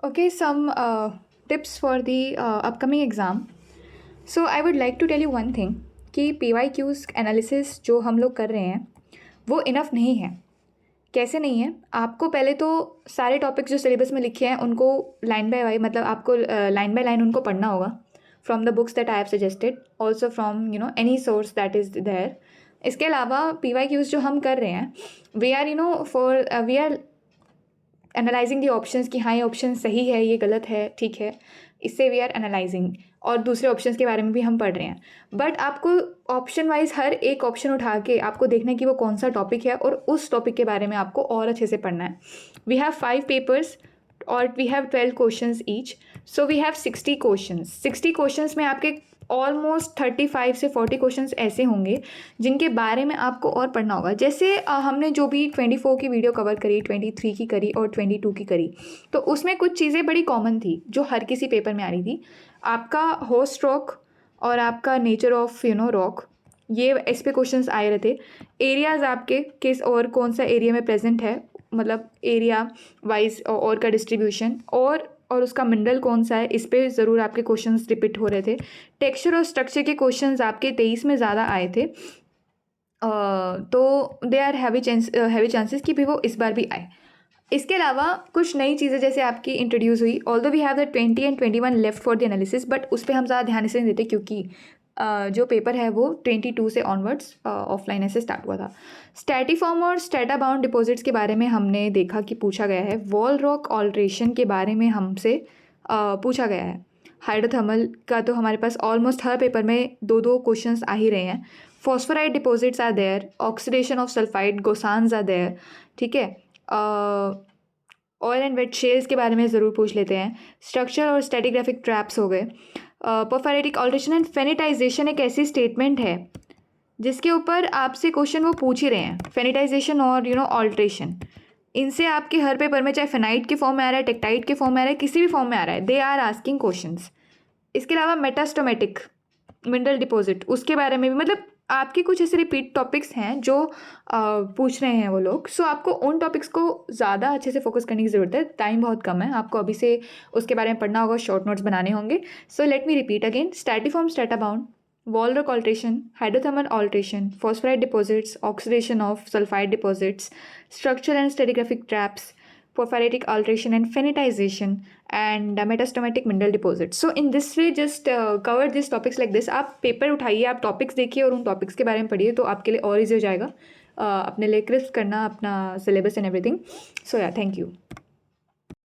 Okay, some tips for the upcoming exam. So I would like to tell you one thing कि PYQs analysis जो हम लोग कर रहे हैं वो इनफ नहीं है। कैसे नहीं है? आपको पहले तो सारे टॉपिक्स जो सिलेबस में लिखे हैं उनको लाइन बाय वाई मतलब आपको लाइन बाय लाइन उनको पढ़ना होगा from the books that I have suggested, also from any source that is there. इसके अलावा PYQs जो हम कर रहे हैं we are we are analysing the options कि हाँ ये ऑप्शन सही है, ये गलत है, ठीक है, इससे वी आर एनालाइजिंग और दूसरे ऑप्शंस के बारे में भी हम पढ़ रहे हैं। बट आपको ऑप्शन वाइज हर एक ऑप्शन उठा के आपको देखना है कि वो कौन सा टॉपिक है और उस टॉपिक के बारे में आपको और अच्छे से पढ़ना है। वी हैव 5 पेपर्स और we have 12 questions each, so we have 60 questions. 60 questions में आपके ऑलमोस्ट 35 से 40 क्वेश्चंस ऐसे होंगे जिनके बारे में आपको और पढ़ना होगा। जैसे हमने जो भी 24 की वीडियो कवर करी, 23 की करी और 22 की करी, तो उसमें कुछ चीज़ें बड़ी कॉमन थी जो हर किसी पेपर में आ रही थी। आपका होस्ट रॉक और आपका नेचर ऑफ रॉक, ये इस पे क्वेश्चंस आए रहे थे। एरियाज़ आपके किस और कौन सा एरिया में प्रेजेंट है, मतलब एरिया वाइज और का डिस्ट्रीब्यूशन और उसका मिनरल कौन सा है, इस पे ज़रूर आपके क्वेश्चंस रिपीट हो रहे थे। टेक्सचर और स्ट्रक्चर के क्वेश्चंस आपके 23 में ज़्यादा आए थे, तो दे आर हैवी चांसेस कि भी वो इस बार भी आए। इसके अलावा कुछ नई चीज़ें जैसे आपकी इंट्रोड्यूस हुई, although we have the 20 and 21 left for the analysis, but उस पर हम ज़्यादा ध्यान इसलिए नहीं देते क्योंकि जो पेपर है वो 22 से ऑनवर्ड्स ऑफलाइन ऐसे स्टार्ट हुआ था। स्टैटिफॉर्म और स्टेटा बाउंड डिपॉजिट्स के बारे में हमने देखा कि पूछा गया है। वॉल रॉक ऑल्ट्रेशन के बारे में हमसे पूछा गया है। हाइड्रोथर्मल का तो हमारे पास ऑलमोस्ट हर पेपर में 2-2 क्वेश्चंस आ ही रहे हैं। Phosphorite deposits are there, oxidation of sulphide gossans are there, ठीक है। ऑयल एंड वेट शेल्स के बारे में ज़रूर पूछ लेते हैं। स्ट्रक्चर और स्टैटिग्राफिक ट्रैप्स हो गए। परफोरेटिक ऑल्ट्रेशन एंड फेनिटाइजेशन एक ऐसी स्टेटमेंट है जिसके ऊपर आपसे क्वेश्चन वो पूछ ही रहे हैं। फेनिटाइजेशन और ऑल्ट्रेशन, इनसे आपके हर पेपर में चाहे फेनाइट के फॉर्म में आ रहा है, टेक्टाइट के फॉर्म में आ रहा है, किसी भी फॉर्म में आ रहा है, दे आर आस्किंग क्वेश्चंस। इसके अलावा मेटास्टोमेटिक मिनरल डिपॉजिट, उसके बारे में भी मतलब आपके कुछ ऐसे रिपीट टॉपिक्स हैं जो पूछ रहे हैं वो लोग। सो आपको उन टॉपिक्स को ज़्यादा अच्छे से फोकस करने की ज़रूरत है। टाइम बहुत कम है, आपको अभी से उसके बारे में पढ़ना होगा, शॉर्ट नोट्स बनाने होंगे। So let me repeat again: stratiform, strata bound, wall rock alteration, hydrothermal alteration, phosphorite deposits, oxidation of sulphide deposits, structure and stratigraphic traps, porphyritic alteration and phenitization, and metastomatic mineral deposits. So in this way just cover these topics like this. आप paper उठाइए, आप topics देखिए और उन topics के बारे में पढ़िए, तो आपके लिए और ईजी हो जाएगा अपने लिए क्रिस्प करना अपना सिलेबस एंड एवरीथिंग। सो या थैंक यू।